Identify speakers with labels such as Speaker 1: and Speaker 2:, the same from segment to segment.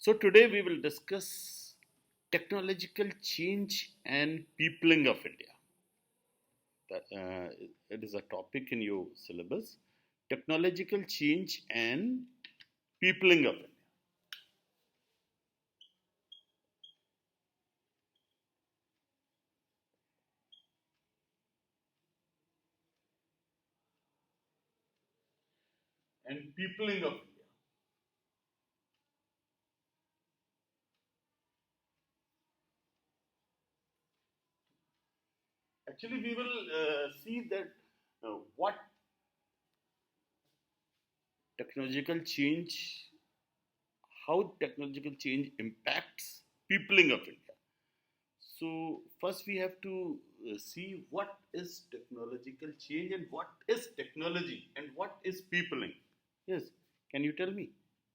Speaker 1: So today we will discuss technological change and peopling of India. It is a topic in your syllabus. Technological change and peopling of India. And peopling of India. Actually, we will see that what technological change, how technological change impacts peopling of India. So first we have to see what is technological change and what is technology and what is peopling. Yes, can you tell me?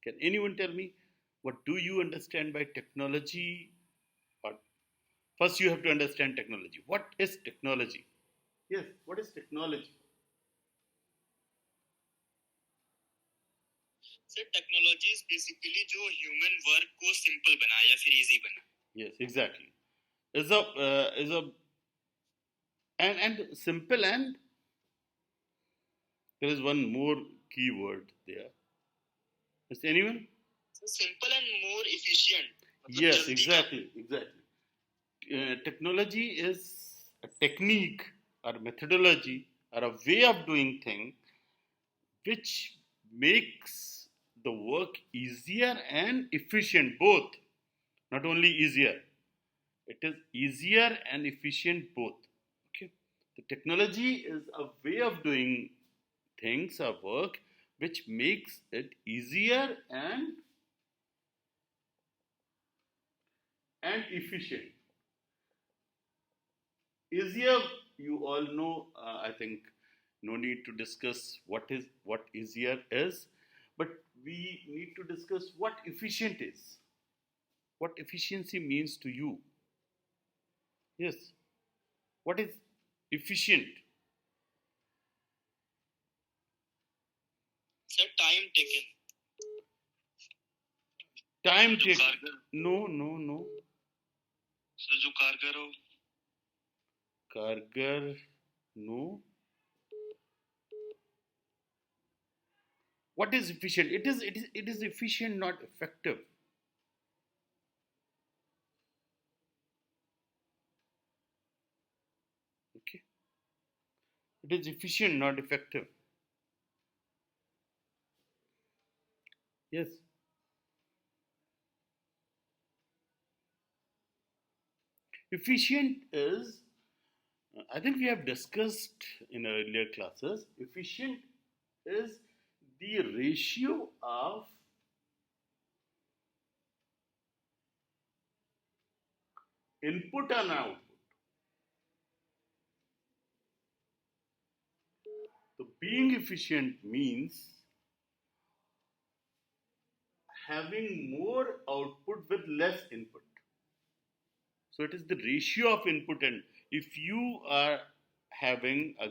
Speaker 1: Can anyone tell me what do you understand by technology? Or first you have to understand technology. What is technology? Yes, what is technology?
Speaker 2: Sir technology basically जो human work को simple बनाए या फिर easy बनाए.
Speaker 1: Yes, exactly. Is a and simple, and there is one more keyword there. Is anyone?
Speaker 2: So simple and more efficient.
Speaker 1: Yes, exactly. Technology is a technique or methodology or a way of doing things which makes the work easier and efficient both. Not only easier, it is easier and efficient both. Okay, the technology is a way of doing things or work which makes it easier and efficient. Easier, you all know, I think no need to discuss what easier is, but we need to discuss what efficient is, what efficiency means to you. Yes, what is efficient?
Speaker 2: Sir time taken.
Speaker 1: Time take. No.
Speaker 2: Sir जो कारगर हो.
Speaker 1: Kargar, no. What is efficient? It is efficient, not effective. Okay, it is efficient, not effective. Yes. Efficient is, I think we have discussed in earlier classes, efficient is the ratio of input and output. So being efficient means having more output with less input. So it is the ratio of input, and if you are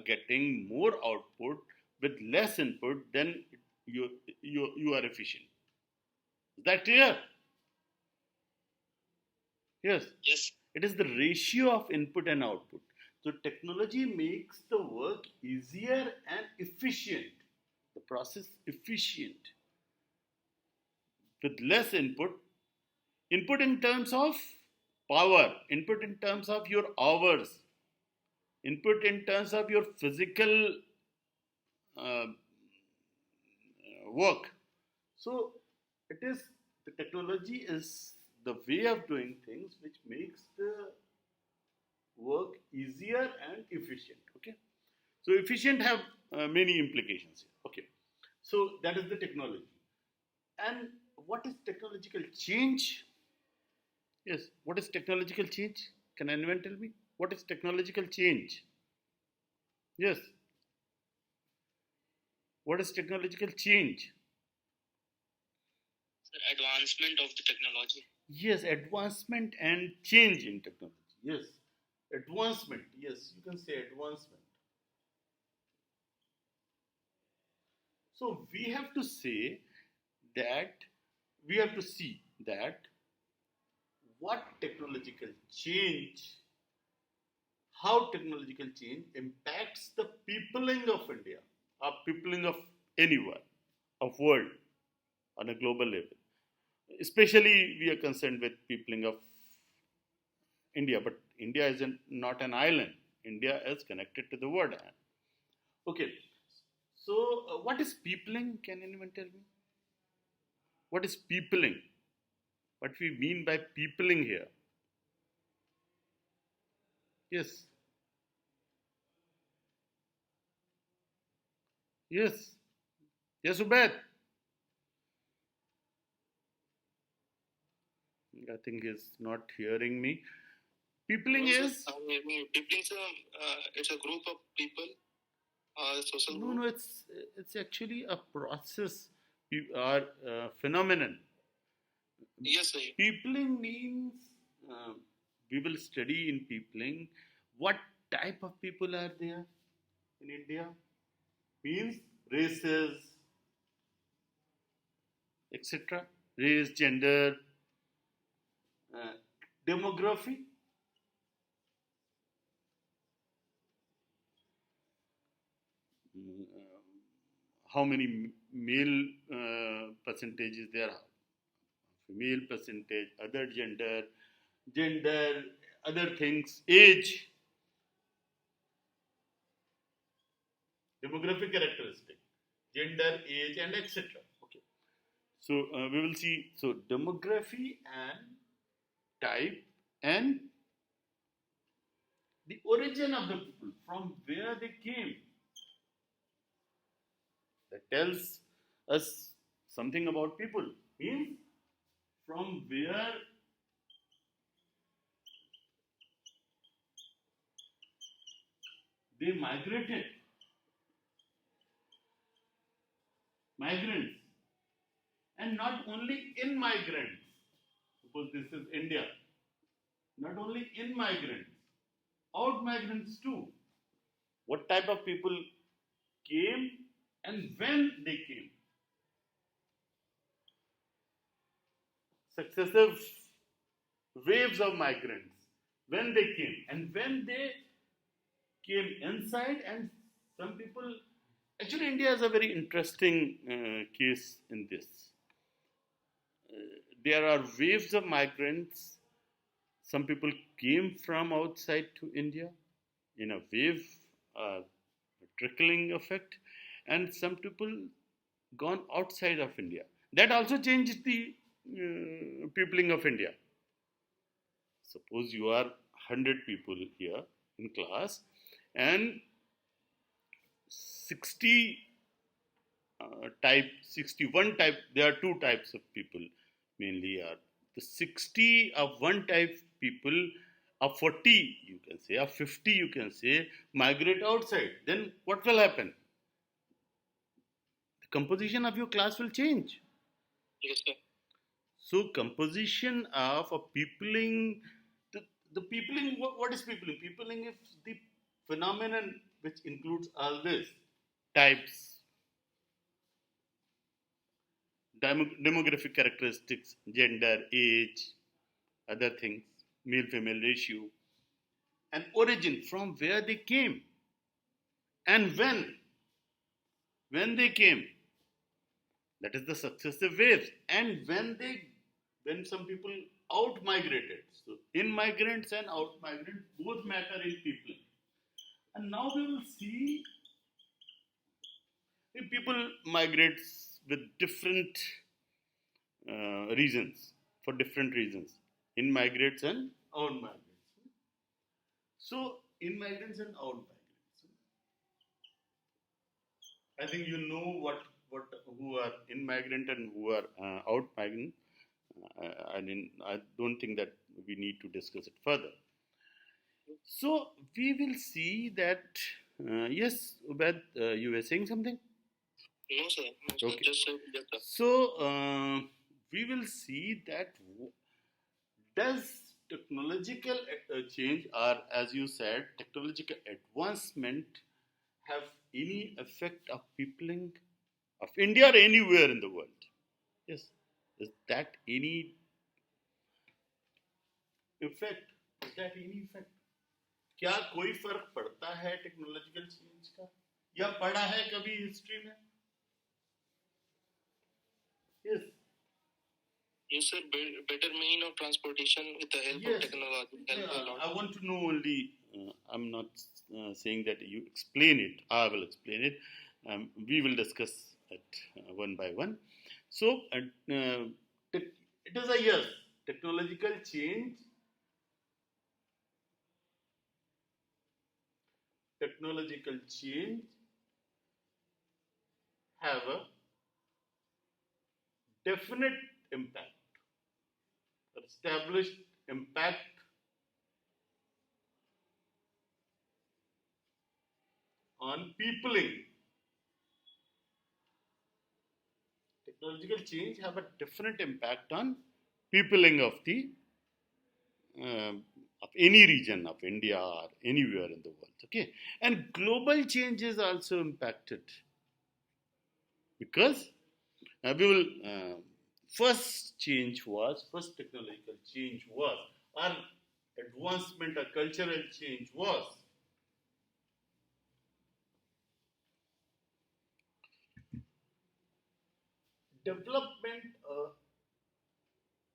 Speaker 1: getting more output with less input, then you you are efficient. Is that clear? Yes.
Speaker 2: Yes.
Speaker 1: It is the ratio of input and output. So technology makes the work easier and efficient. The process efficient with less input. Input in terms of power, input in terms of your hours, input in terms of your physical uh, work. So it is the technology is the way of doing things which makes the work easier and efficient. Okay, so efficient have many implications here. Okay, so that is the technology. And what is technological change? Yes, what is technological change? Can anyone tell me what is technological change? Yes, what is technological change?
Speaker 2: Sir, advancement of the technology.
Speaker 1: Yes, advancement and change in technology. Yes, advancement. Yes, you can say advancement. So we have to say that we have to see. that what technological change, how technological change impacts the peopling of India, or peopling of anywhere, of world on a global level. Especially, we are concerned with peopling of India, but India is not an island. India is connected to the world. Okay, so what is peopling? Can anyone tell me? What is peopling? What we mean by peopling here? Yes, yes, yes, Ubed. I think he's not hearing me. Peopling
Speaker 2: No, sir.
Speaker 1: is
Speaker 2: People is it's a group of people, a social
Speaker 1: no,
Speaker 2: group.
Speaker 1: no. It's actually a process or phenomenon.
Speaker 2: Yes, sir.
Speaker 1: Peopling means uh, we will study in peopling what type of people are there in India. Means races, etc. Race, gender, uh, demography. How many male percentages there are, female percentage, other gender, other things, age, demographic characteristic, gender, age, and etc. Okay. So we will see. So demography and type and the origin of the people, from where they came, that tells us something about people. Means from where they migrated, migrants, and not only in migrants. Suppose this is India, not only in migrants, out migrants too. What type of people came and when they came? Successive waves of migrants, when they came, and when they came inside, and some people. Actually, India is a very interesting case in this. There are waves of migrants. Some people came from outside to India in a wave, uh, trickling effect, and some people gone outside of India. That also changed the peopling of India. Suppose you are 100 people here in class, and 60 61 type, there are two types of people mainly are the 60 of one type people, of 40 you can say, of 50 you can say, migrate outside. Then what will happen? The composition of your class will change.
Speaker 2: Yes, sir.
Speaker 1: So composition of a peopling, the peopling, what is peopling? Peopling is the phenomenon which includes all this: types, demographic characteristics, gender, age, other things, male female ratio, and origin, from where they came, and when they came, that is the successive waves, and when some people out migrated. So in migrants and out migrants both matter in people. And now we will see if people migrates with different reasons, for different reasons, in migrants and out migrants. So in migrants and out migrants, I think you know what who are in migrant and who are out migrant. I mean, I don't think that we need to discuss it further. So we will see that. Yes, Ubed, you were saying something.
Speaker 2: No, sir. No, sir.
Speaker 1: Okay.
Speaker 2: Just yes, sir.
Speaker 1: So we will see that does technological change, or as you said, technological advancement have any effect of peopling of India or anywhere in the world? Yes. Is that any? Effect, is that any effect? क्या कोई फर्क पड़ता है technological change का, या पड़ा है कभी हिस्ट्री में? Yes,
Speaker 2: Yes, sir. Better mean of transportation with the help of
Speaker 1: yes.
Speaker 2: technology help a lot.
Speaker 1: I want to know only. I'm not saying that you explain it. I will explain it. We will discuss it one by one. So, it is a yes. Technological change. Technological change have a definite impact, established impact on peopling. Technological change have a definite impact on peopling of the of any region of India or anywhere in the world. Okay, and global change is also impacted because we will first technological change was, or advancement or cultural change was development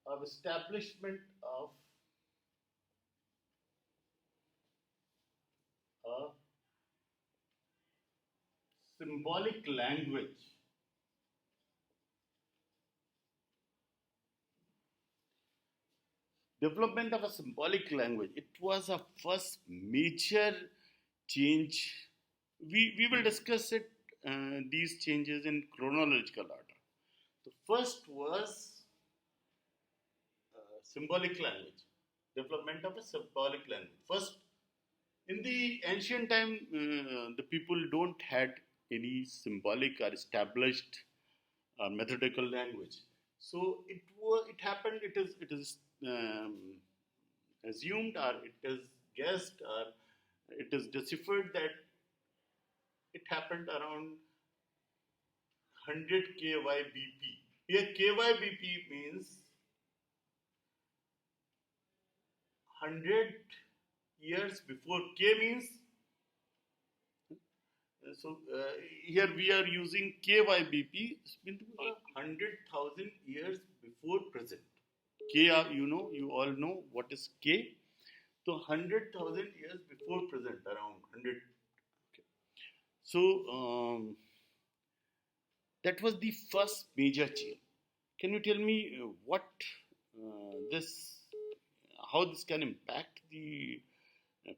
Speaker 1: of establishment of a symbolic language. Development of a symbolic language. It was a first major change. We will discuss it, these changes in chronological order. The first was symbolic language. Development of a symbolic language. First, in the ancient time, the people don't had any symbolic or established methodical language. So it happened. It is um, assumed, or it is guessed, or it is deciphered that it happened around 100 KYBP. Here KYBP means 100 years before. K means here we are using KYBP, 100,000 years before present. K, you all know what is K. So 100,000 years before present, around 100. Okay. So that was the first major change. Can you tell me what this, how this can impact the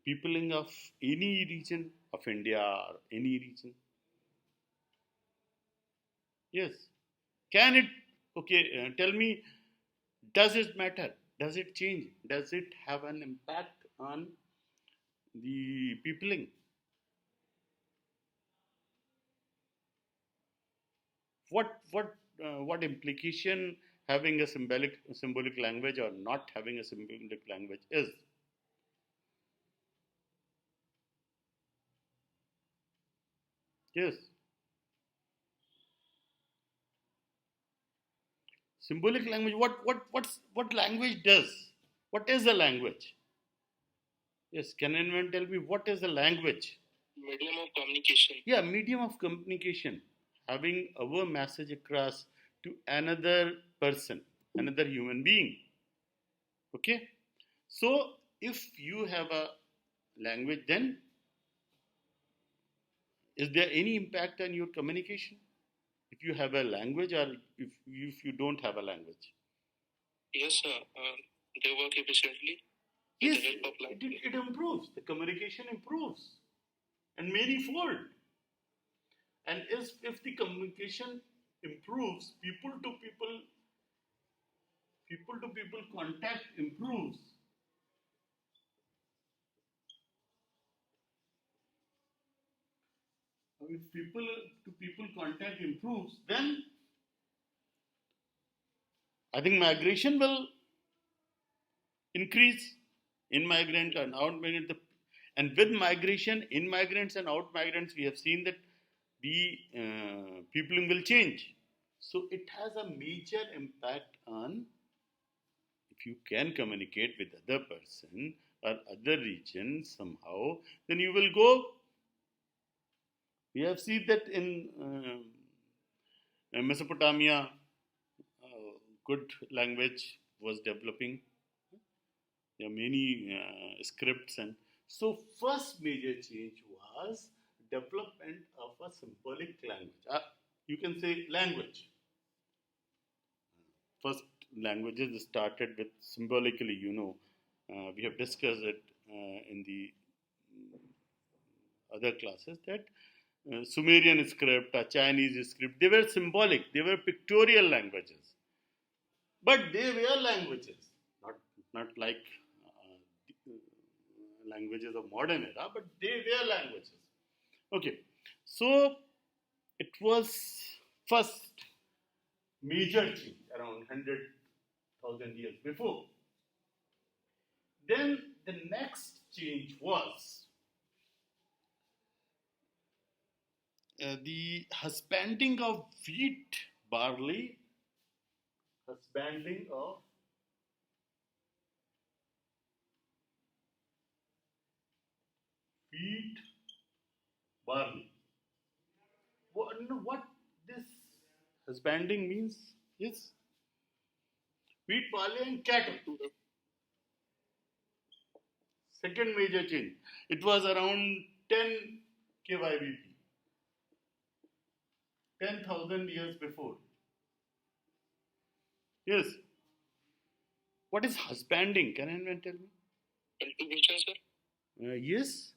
Speaker 1: peopling of any region of India or any region? Yes. Can it? Okay. Tell me. Does it matter? Does it change? Does it have an impact on the peopling? What implication having a symbolic language or not having a symbolic language is? Yes. Symbolic language. What language does? What is a language? Yes. Can anyone tell me what is a language?
Speaker 2: Medium of communication.
Speaker 1: Yeah, medium of communication, having our message across to another person, another human being. Okay, so if you have a language, then is there any impact on your communication if you have a language, or if you don't have a language?
Speaker 2: Yes, sir. They work efficiently with
Speaker 1: Yes,
Speaker 2: the help of language.
Speaker 1: it improves. The communication improves and manifold. And if the communication improves, people to people contact improves. If people to people contact improves, then I think migration will increase. In migrant and out migrant, and with migration, in migrants and out migrants, we have seen that the peopling will change. So it has a major impact on, if if you can communicate with other person or other region somehow, then you will go. We have seen that in Mesopotamia, good language was developing. There are many scripts, and so first major change was development of a symbolic language. You can say language. First languages started with symbolically. We have discussed it in the other classes that Sumerian script, Chinese script, they were symbolic. They were pictorial languages, but they were languages, not not like languages of modern era, but they were languages. Okay, so it was first major change around 100,000 years before. Then the next change was the husbanding of wheat, barley, husbanding of wheat, barley. What this husbanding means is wheat, barley, and cattle. Second major change. It was around 10 KYBP, 10,000 years before. Yes. What is husbanding? Can anyone tell me?
Speaker 2: Cultivation, sir.
Speaker 1: Yes.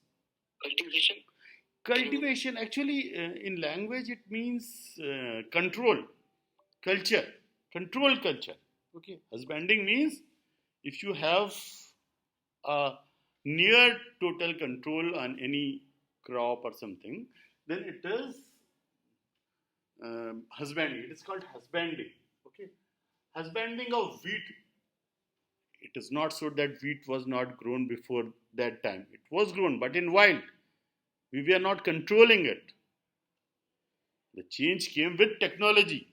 Speaker 2: Cultivation.
Speaker 1: Cultivation, actually, in language, it means control, culture, control culture. Okay. Husbanding means if you have a near total control on any crop or something, then it is husbanding. It is called husbanding. Okay. Husbanding of wheat. It is not so that wheat was not grown before that time. It was grown, but in wild. We were not controlling it. The change came with technology.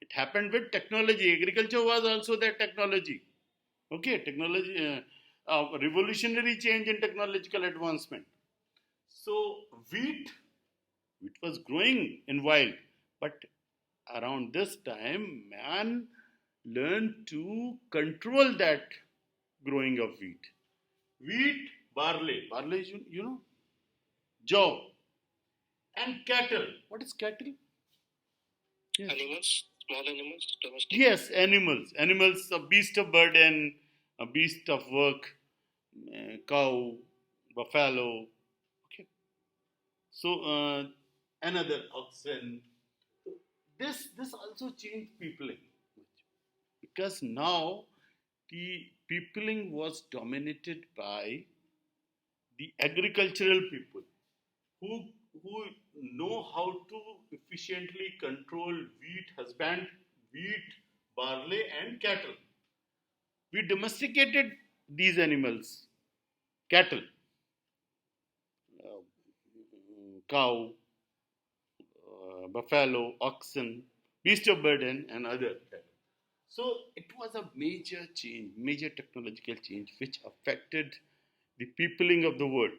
Speaker 1: It happened with technology. Agriculture was also that technology. Okay, technology, revolutionary change in technological advancement. So wheat was growing in wild, but around this time, man learned to control that growing of wheat. Wheat, barley is jaw, and cattle. What is cattle? Yes.
Speaker 2: Animals, small animals, domestic.
Speaker 1: Yes, animals. Animals, a beast of burden, a beast of work, cow, buffalo. Okay. So another oxen. This also changed peopling because now the peopling was dominated by the agricultural people who who know how to efficiently control wheat, barley, and cattle. We domesticated these animals, cattle, uh, cow, buffalo, oxen, beast of burden, and other cattle. So it was a major change, major technological change, which affected the peopling of the world.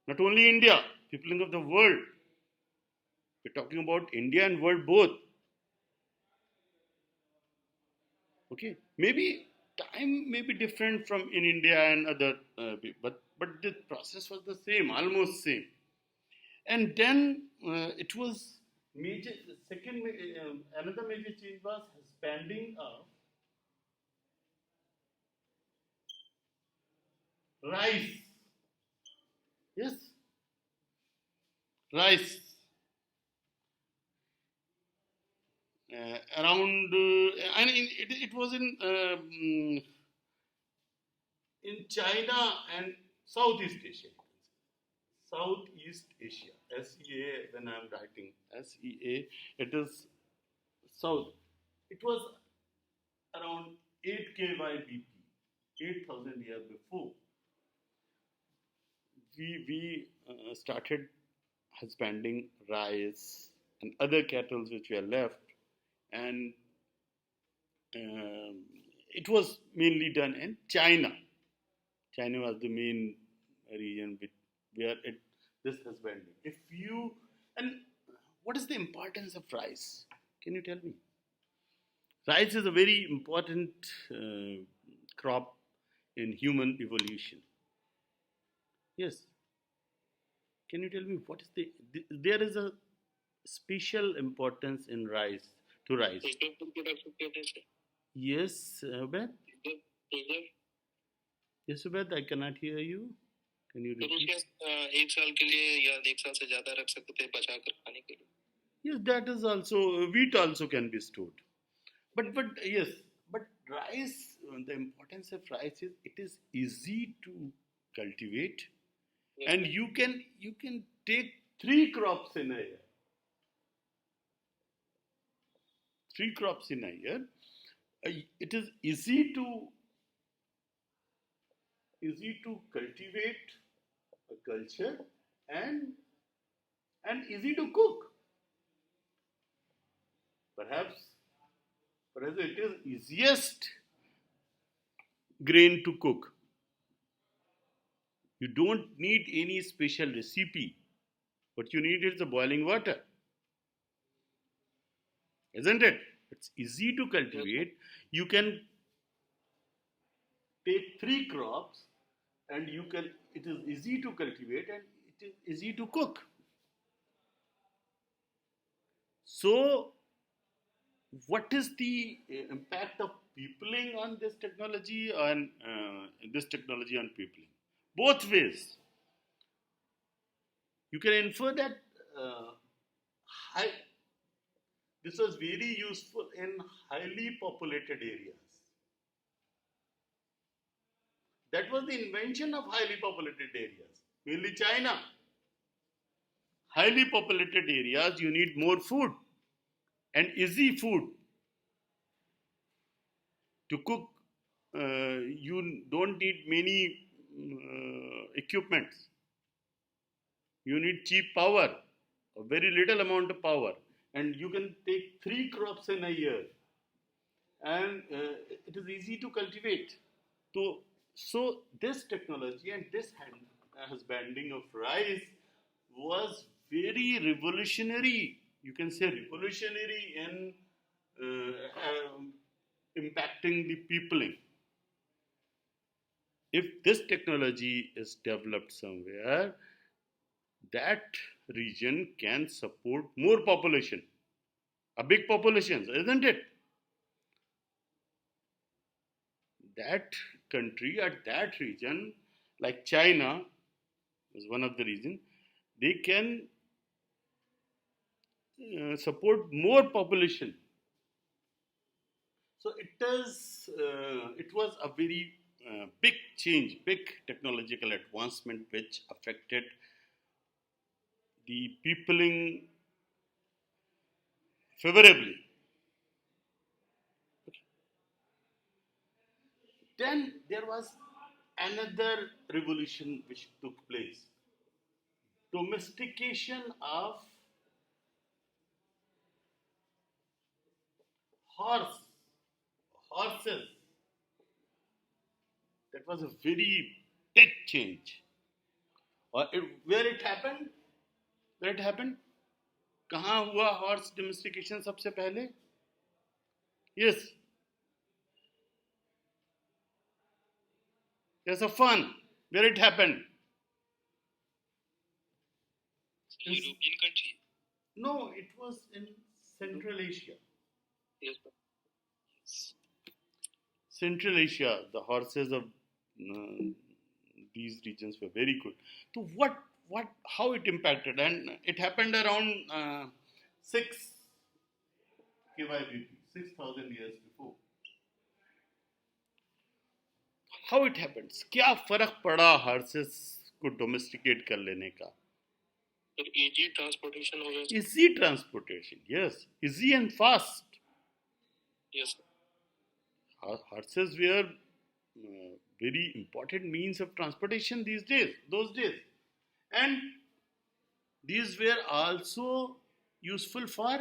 Speaker 1: Not only India, peopling of the world. We're talking about India and world both. Okay, maybe time may be different from in India and other, but the process was the same, almost same. And then it was major. Another major change was expanding of rice. Yes, rice. Around and it was in China and Southeast Asia. Southeast Asia. SEA, when I'm writing SEA, it is South. It was around 8 KYBP, 8,000 years before. We started husbanding rice and other cattle which were left, and it was mainly done in China. China was the main region where this has been. If you and what is the importance of rice? Can you tell me? Rice is a very important crop in human evolution. Yes. Can you tell me what is there is a special importance in rice to rice. Yes, Abed. Yes, Abed, I cannot hear you. Can you repeat?
Speaker 2: एक साल के लिए या एक साल से ज्यादा रख सकते थे बचा कर खाने के लिए.
Speaker 1: Yes, that is also wheat also can be stored. But yes, but rice. The importance of rice is it is easy to cultivate, yes, and you can take 3 crops in a year. 3 crops in a year. It is easy to cultivate a culture and easy to cook. Perhaps it is easiest grain to cook. You don't need any special recipe. What you need is the boiling water. Isn't it? It's easy to cultivate. You can take 3 crops and it is easy to cultivate and it is easy to cook. So, what is the impact of peopling on this technology on peopling? Both ways. You can infer that this was very useful in highly populated areas. That was the invention of highly populated areas, mainly China. Highly populated areas, you need more food and easy food to cook. You don't need many equipments. You need cheap power, a very little amount of power, and you can take 3 crops in a year, and it is easy to cultivate. So this technology and this husbanding of rice was very revolutionary. You can say revolutionary in impacting the peopling. If this technology is developed somewhere, that region can support more population, a big population, isn't it? That country or that region, like China, is one of the reasons, they can support more population. So it was a very big change, big technological advancement which affected the peopling favorably. Then there was another revolution which took place. Domestication of horses. That was a very big change. Where it happened? कहाँ हुआ horse domestication सबसे पहले? Yes. There's a fun. Where it happened?
Speaker 2: European country.
Speaker 1: No, it was in Central Asia.
Speaker 2: Yes.
Speaker 1: Central Asia, the horses of these regions were very good. So how it impacted, and it happened around 6 KYBP, 6,000 years before. How it happens? क्या फर्क पड़ा horses को domesticate कर लेने का?
Speaker 2: Easy transportation हो गया.
Speaker 1: Easy transportation, yes, easy and fast.
Speaker 2: Yes.
Speaker 1: Horses were very important means of transportation those days, and these were also useful for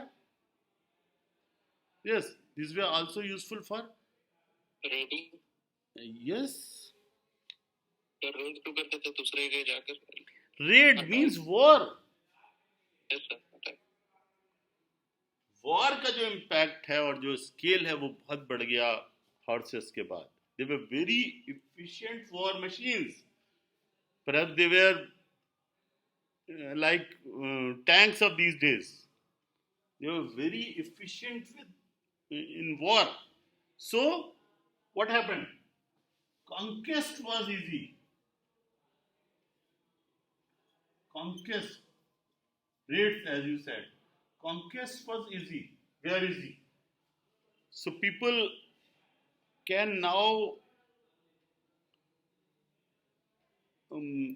Speaker 2: raiding,
Speaker 1: Yes.
Speaker 2: Raid क्यों करते थे दूसरे के जाकर?
Speaker 1: Raid means war.
Speaker 2: Yes sir.
Speaker 1: War का जो impact है और जो स्केल है वो बहुत बढ़ गया हॉर्सेस के बाद. They were very efficient war machines. Perhaps they were like tanks of these days. They were very efficient in war. So what happened? Conquest was easy. Conquest, raids, as you said, conquest was easy, very easy. So people can now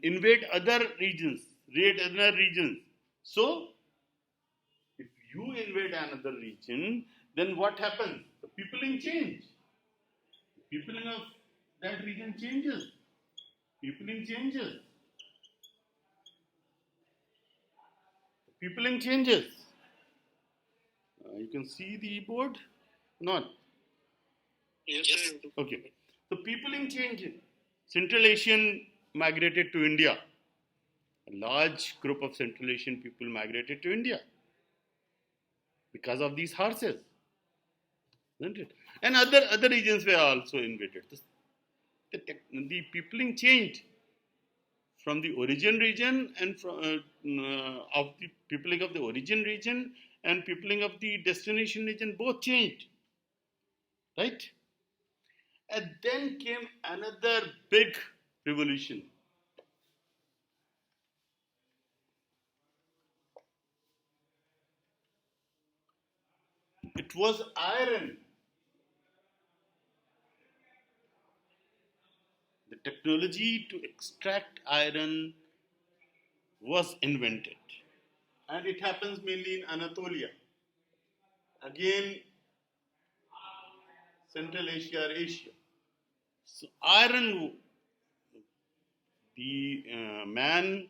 Speaker 1: invade other regions, raid other regions. So if you invade another region, then what happens? The peopling change. The peopling of that region changes. Peopling changes. The peopling changes. You can see the board? Not.
Speaker 2: Yes, sir.
Speaker 1: Okay. The peopling changes. Central Asian migrated to India. A large group of Central Asian people migrated to India because of these horses, isn't it? And other regions were also invaded. The peopling changed from the origin region and from of the peopling of the origin region and peopling of the destination region both changed, right? And then came another big revolution. It was iron. The technology to extract iron was invented. And it happens mainly in Anatolia. Again, Central Asia or Asia. So, iron, the man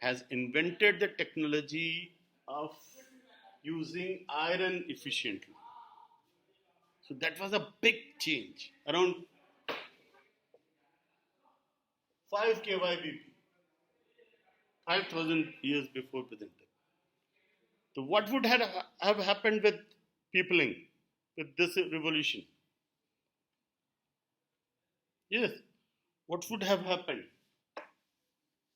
Speaker 1: has invented the technology of using iron efficiently. So, that was a big change. Around 5 KYBP, 5,000 years before present time. So, what would have happened with peopling, with this revolution? Yes, what would have happened?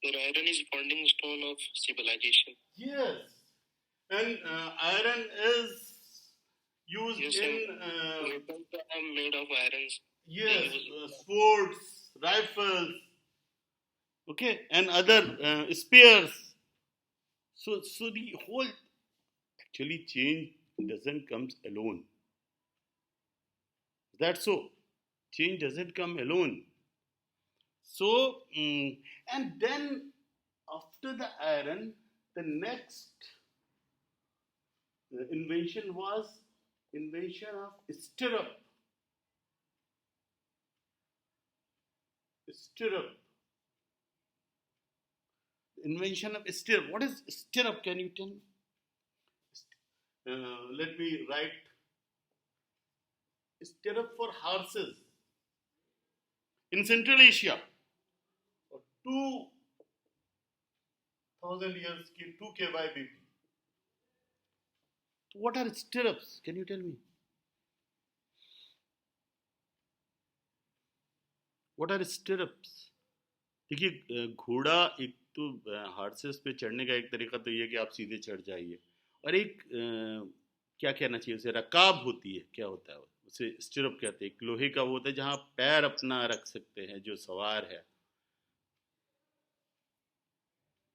Speaker 2: The iron is bonding stone of civilization.
Speaker 1: Yes, and iron is used
Speaker 2: Yes,
Speaker 1: in
Speaker 2: weapons are made of irons.
Speaker 1: yes, swords, rifles, okay, and other spears. So the whole actually change doesn't come alone. That's so. Change doesn't come alone. So and then after the iron, the next invention was invention of stirrup. Stirrup. Invention of stirrup. What is stirrup? Can you tell me? Let me write stirrup for horses in Central Asia. 2,000 years, 2 KYBP. What are stirrups? Can you tell me? What are stirrups? देखिए घोड़ा एक तो horses पे चढ़ने का एक तरीका तो ये कि आप सीधे चढ़ जाइए और एक क्या कहना चाहिए उसे रकाब होती है क्या होता है उसे स्टिरअप कहते हैं एक लोहे का वो होता है जहाँ पैर अपना रख सकते हैं जो सवार है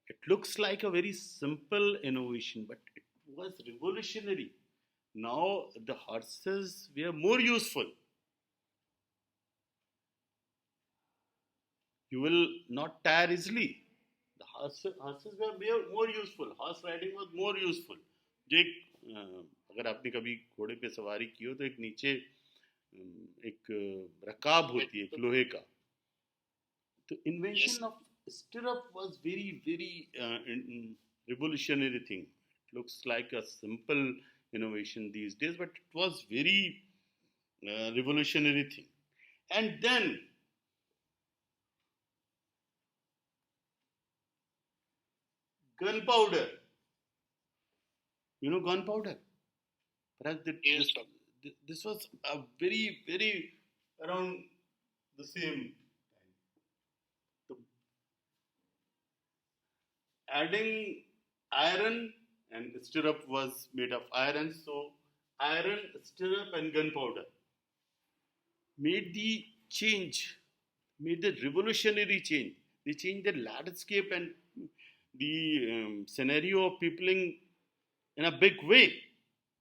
Speaker 1: it looks like a very simple innovation but it was revolutionary now the horses were more useful you will not tire easily the horses were more useful horse riding was more useful जो एक अगर आपने कभी घोड़े पे सवारी की हो तो एक नीचे एक रकाब होती है एक लोहे का तो invention of stirrup was very revolutionary thing it looks like a simple innovation these days but it was very revolutionary thing And then gunpowder. You know gunpowder? Perhaps
Speaker 2: Yes, sir.
Speaker 1: this was a very, very around the same time. The adding iron and stirrup was made of iron, so iron, stirrup, and gunpowder made the change, made the revolutionary change. They changed the landscape and the scenario of peopling in a big way.